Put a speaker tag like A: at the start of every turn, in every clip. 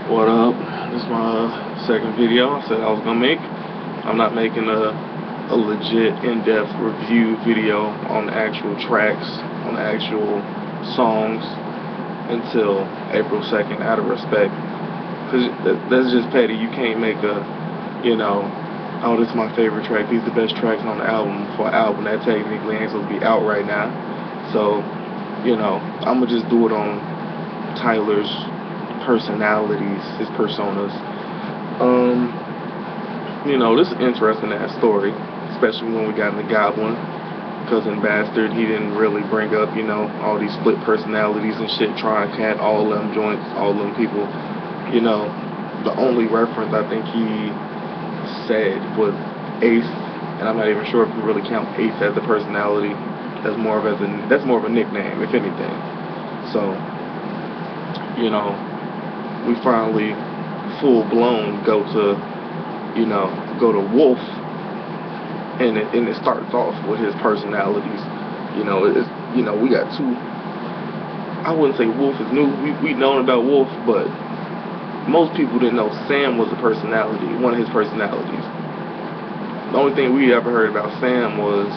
A: What up? This is my second video I said I was gonna make. I'm not making a legit in-depth review video on the actual tracks, on the actual songs until April 2nd out of respect. Cause that's just petty. You can't make oh, this is my favorite track, these are the best tracks on the album for an album that technically ain't supposed to be out right now. So, I'm gonna just do it on Tyler's personalities, his personas. This is interesting, that story, especially when we got in the Goblin. Cousin Bastard, he didn't really bring up, all these split personalities and shit, trying to cat all them joints, all them people. The only reference I think he said was Ace, and I'm not even sure if we really count Ace as a personality. That's more of a nickname, if anything. So, we finally full blown go to Wolf, and it starts off with his personalities. We got two. I wouldn't say Wolf is new. We known about Wolf, but most people didn't know Sam was a personality, one of his personalities. The only thing we ever heard about Sam was,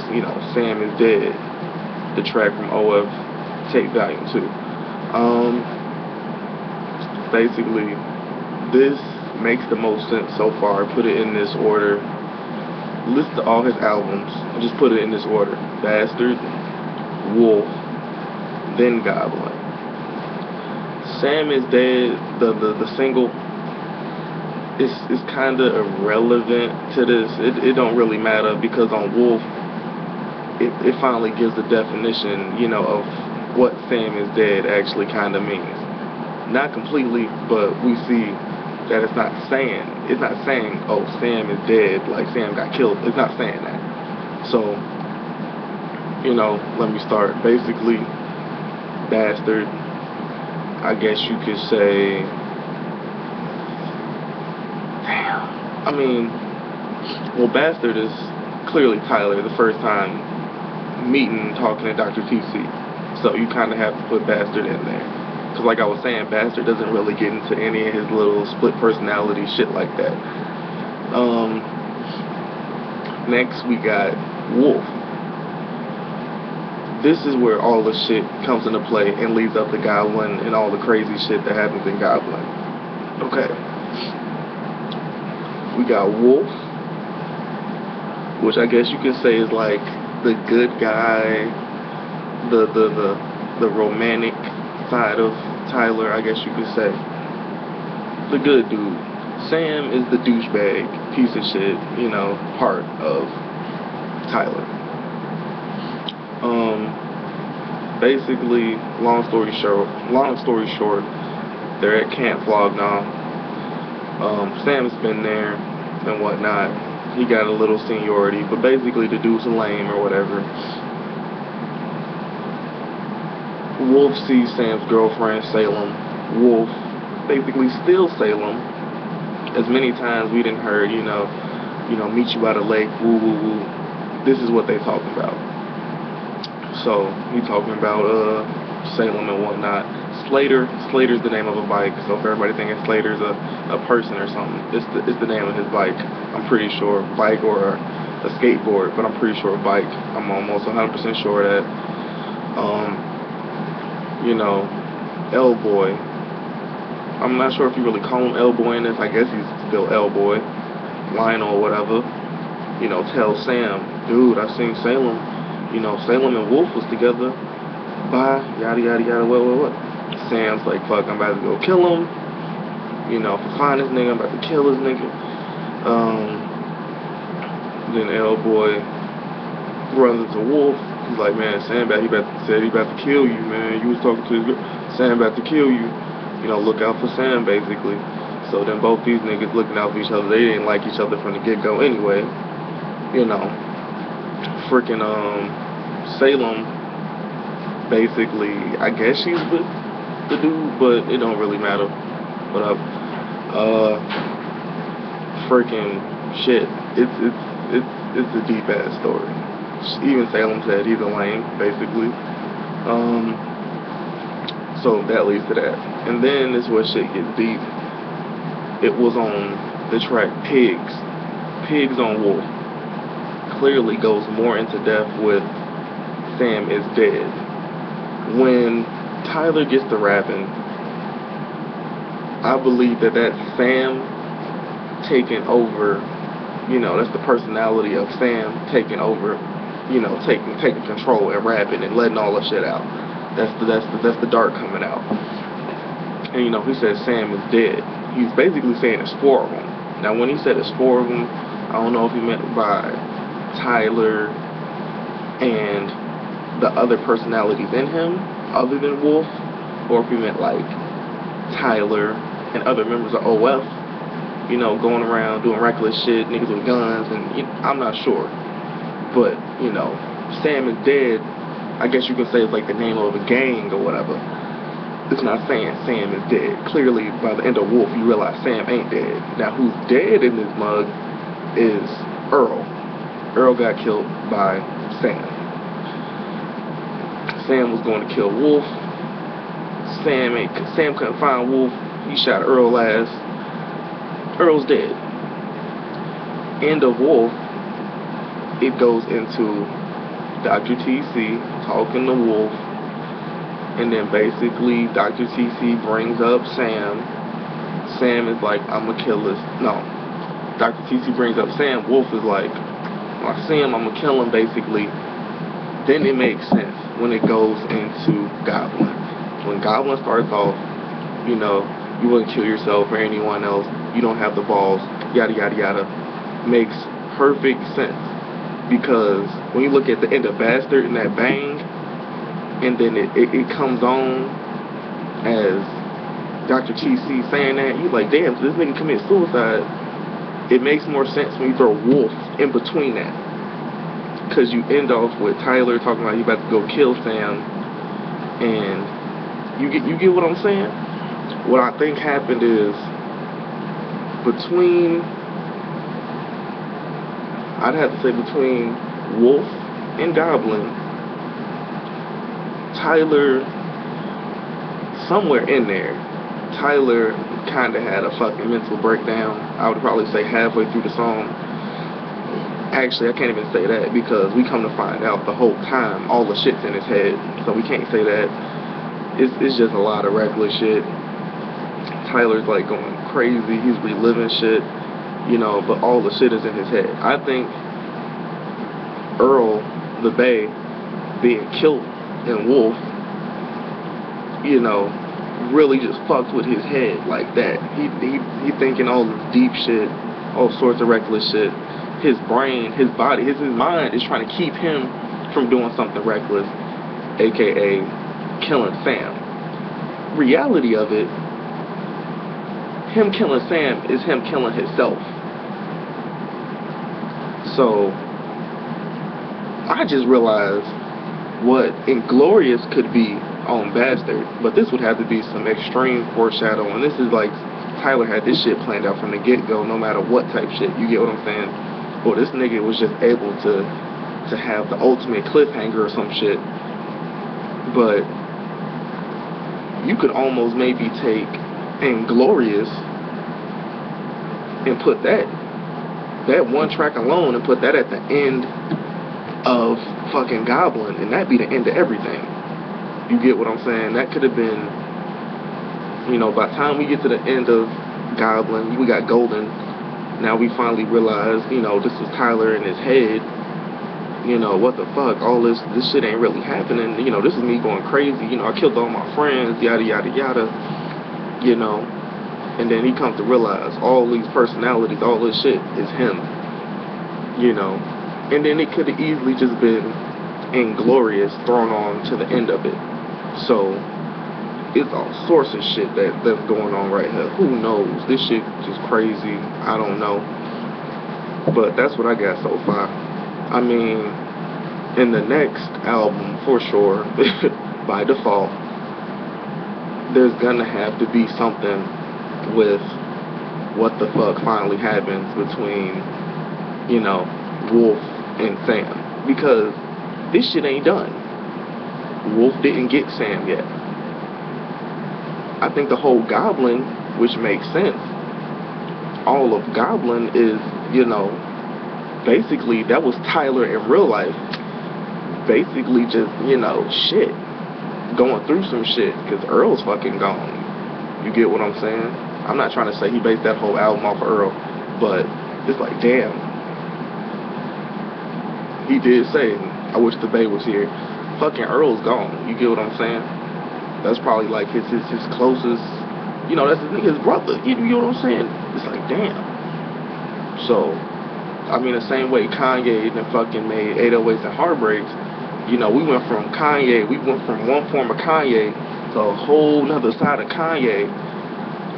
A: Sam is Dead, the track from OF Tape Volume 2. Basically, this makes the most sense so far. Put it in this order. List all his albums and just put it in this order: Bastard, Wolf, then Goblin. Sam is Dead, the single, is kind of irrelevant to this. It don't really matter, because on Wolf, it finally gives the definition, of what Sam is Dead actually kind of means. Not completely, but we see that it's not saying, oh, Sam is dead, like Sam got killed. It's not saying that. So, let me start. Basically, Bastard, I guess you could say, well, Bastard is clearly Tyler, the first time meeting, talking to Dr. TC. So you kind of have to put Bastard in there. Because like I was saying, Bastard doesn't really get into any of his little split personality shit like that. Next we got Wolf. This is where all the shit comes into play and leads up to Goblin and all the crazy shit that happens in Goblin. Okay. We got Wolf, which I guess you can say is like the good guy, the romantic side of Tyler, I guess you could say. The good dude. Sam is the douchebag, piece of shit, part of Tyler. Basically, long story short, they're at Camp Flog now. Sam's been there and whatnot. He got a little seniority, but basically the dude's lame or whatever. Wolf sees Sam's girlfriend, Salem. Wolf basically steals Salem. As many times we didn't heard, meet you by the lake, woo woo woo. This is what they talking about. So he talking about Salem and whatnot. Slater's the name of a bike. So if everybody thinking Slater's a person or something, it's the name of his bike. I'm pretty sure, bike or a skateboard, but I'm pretty sure bike. I'm almost 100% sure of that. L-Boy. I'm not sure if you really call him L-Boy in this. I guess he's still L-Boy. Lionel or whatever. Tell Sam, dude, I seen Salem. Salem and Wolf was together. Bye, yada yada yada, what. Sam's like, fuck, I'm about to go kill him. If I find this nigga, I'm about to kill this nigga. Then L-Boy runs into Wolf. He's like, man, Sam he about to kill you, man. You was talking to his girl. Sam about to kill you. Look out for Sam, basically. So then both these niggas looking out for each other. They didn't like each other from the get-go anyway. Freaking Salem, basically, I guess she's with the dude, but it don't really matter. But freaking shit. It's a deep ass story. Even Salem said he's a lame, basically. So that leads to that. And then this is where shit gets deep. it was on the track Pigs. Pigs on Wolf clearly goes more into depth with Sam is dead. When Tyler gets to rapping, I believe that that's Sam taking over, that's the personality of Sam taking over, taking control and rapping and letting all the shit out. That's the dark coming out. And he says Sam is dead. He's basically saying it's four of them. Now when he said it's four of them, I don't know if he meant by Tyler and the other personalities in him other than Wolf, or if he meant like Tyler and other members of OF, going around doing reckless shit, niggas with guns, and I'm not sure. But, Sam is dead, I guess you could say it's like the name of a gang or whatever. It's not saying Sam is dead. Clearly, by the end of Wolf, you realize Sam ain't dead. Now, who's dead in this mug is Earl. Earl got killed by Sam. Sam was going to kill Wolf. Sam couldn't find Wolf. He shot Earl last. Earl's dead. End of Wolf, it goes into Dr. TC talking to Wolf, and then basically Dr. TC brings up Sam. Sam is like, I'm gonna kill this. No. Dr. TC brings up Sam. Wolf is like, when I see him, I'm gonna kill him, basically. Then it makes sense when it goes into Goblin. When Goblin starts off, you wouldn't kill yourself or anyone else. You don't have the balls, yada, yada, yada. Makes perfect sense. Because when you look at the end of Bastard and that bang, and then it comes on as Dr. TC saying that, you're like, damn, so this nigga committed suicide. It makes more sense when you throw Wolf in between that. Because you end off with Tyler talking about he about to go kill Sam, and you get what I'm saying? What I think happened is between Wolf and Goblin, Tyler, somewhere in there, Tyler kind of had a fucking mental breakdown. I would probably say halfway through the song. Actually, I can't even say that, because we come to find out the whole time all the shit's in his head, so we can't say that. It's just a lot of reckless shit. Tyler's like going crazy, he's reliving shit, but all the shit is in his head. I think Earl, the Bay, being killed in Wolf, really just fucked with his head like that. He thinking all this deep shit, all sorts of reckless shit. His brain, his body, his mind is trying to keep him from doing something reckless, aka killing Sam. Reality of it, him killing Sam is him killing himself. So I just realized what Inglorious could be on Bastard, but this would have to be some extreme foreshadowing. This is like Tyler had this shit planned out from the get-go, no matter what type shit. You get what I'm saying? Or this nigga was just able to have the ultimate cliffhanger or some shit. But you could almost maybe take Inglorious and put that one track alone and put that at the end of fucking Goblin, and that'd be the end of everything. You get what I'm saying? That could have been, by the time we get to the end of Goblin, we got Golden. Now we finally realize, this is Tyler in his head. What the fuck? All this shit ain't really happening. This is me going crazy. I killed all my friends, yada, yada, yada. And then he comes to realize all these personalities, all this shit is him. And then it could have easily just been Inglorious thrown on to the end of it. So it's all sorts of shit that's going on right here. Who knows? This shit just crazy. I don't know. But that's what I got so far. I mean, in the next album, for sure, by default, there's gonna have to be something with what the fuck finally happens between, Wolf and Sam. Because this shit ain't done. Wolf didn't get Sam yet. I think the whole Goblin, which makes sense, all of Goblin is, you know, basically that was Tyler in real life. Basically just, you know, shit. Going through some shit, because Earl's fucking gone. You get what I'm saying? I'm not trying to say he based that whole album off of Earl, but it's like, damn. He did say, I wish the Bay was here. Fucking Earl's gone. You get what I'm saying? That's probably like his closest, you know, that's his brother. You know what I'm saying? It's like, damn. So, I mean, the same way Kanye and fucking made 808s and Heartbreaks, you know, we went from one form of Kanye to a whole nother side of Kanye.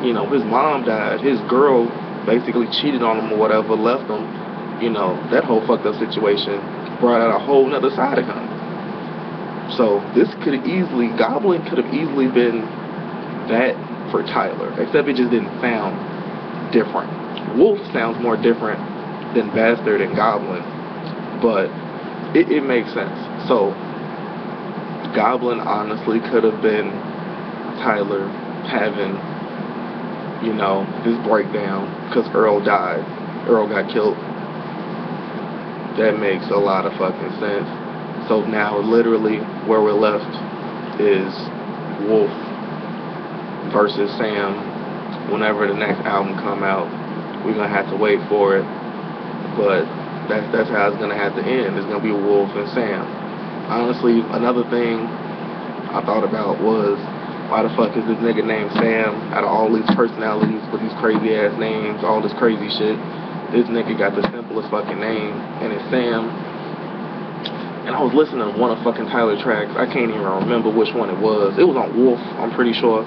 A: You know, his mom died, his girl basically cheated on him or whatever, left him. You know, that whole fucked up situation brought out a whole nother side of him. So this could have easily, Goblin could have easily been that for Tyler, except it just didn't sound different. Wolf sounds more different than Bastard and Goblin, but it makes sense. So Goblin honestly could have been Tyler having, you know, this breakdown because Earl died. Earl got killed. That makes a lot of fucking sense. So now literally where we're left is Wolf versus Sam. Whenever the next album come out, we're gonna have to wait for it. But that's how it's gonna have to end. It's gonna be Wolf and Sam. Honestly, another thing I thought about was, why the fuck is this nigga named Sam out of all these personalities with these crazy ass names, all this crazy shit? This nigga got the simplest fucking name, and it's Sam. And I was listening to one of fucking Tyler tracks. I can't even remember which one it was. It was on Wolf, I'm pretty sure.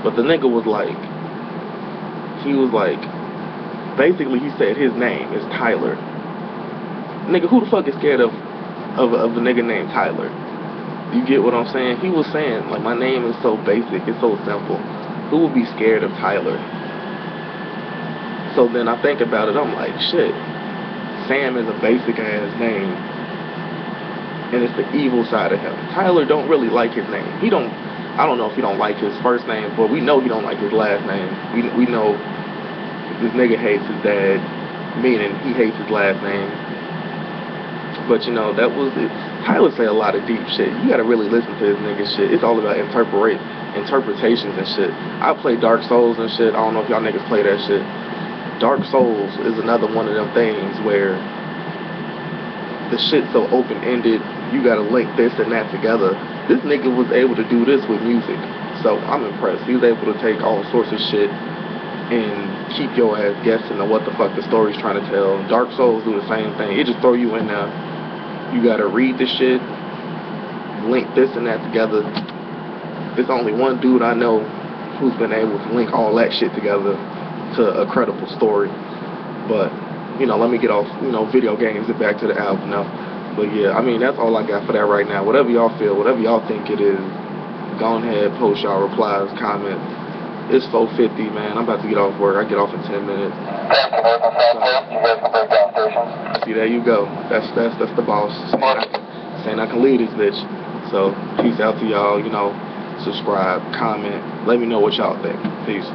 A: But the nigga was like, basically he said his name is Tyler. Nigga, who the fuck is scared of a nigga named Tyler? You get what I'm saying? He was saying, like, my name is so basic, it's so simple. Who would be scared of Tyler? So then I think about it, I'm like, shit. Sam is a basic ass name, and it's the evil side of him. Tyler don't really like his name. I don't know if he don't like his first name, but we know he don't like his last name. We know this nigga hates his dad, meaning he hates his last name. But you know, that was it. Tyler say a lot of deep shit. You gotta really listen to his nigga shit. It's all about interpretations and shit. I play Dark Souls and shit. I don't know if y'all niggas play that shit. Dark Souls is another one of them things where the shit's so open-ended, you gotta link this and that together. This nigga was able to do this with music, so I'm impressed. He was able to take all sorts of shit and keep your ass guessing on what the fuck the story's trying to tell. Dark Souls do the same thing. It just throw you in there. You gotta read the shit, link this and that together. There's only one dude I know who's been able to link all that shit together to a credible story. But, you know, let me get off, you know, video games and back to the album now. But yeah, I mean, that's all I got for that right now. Whatever y'all feel, whatever y'all think it is, go ahead, post y'all replies, comments. It's 4:50, man. I'm about to get off work. I get off in 10 minutes. See, there you go. That's the boss saying I can lead this bitch. So peace out to y'all. You know, subscribe, comment. Let me know what y'all think. Peace.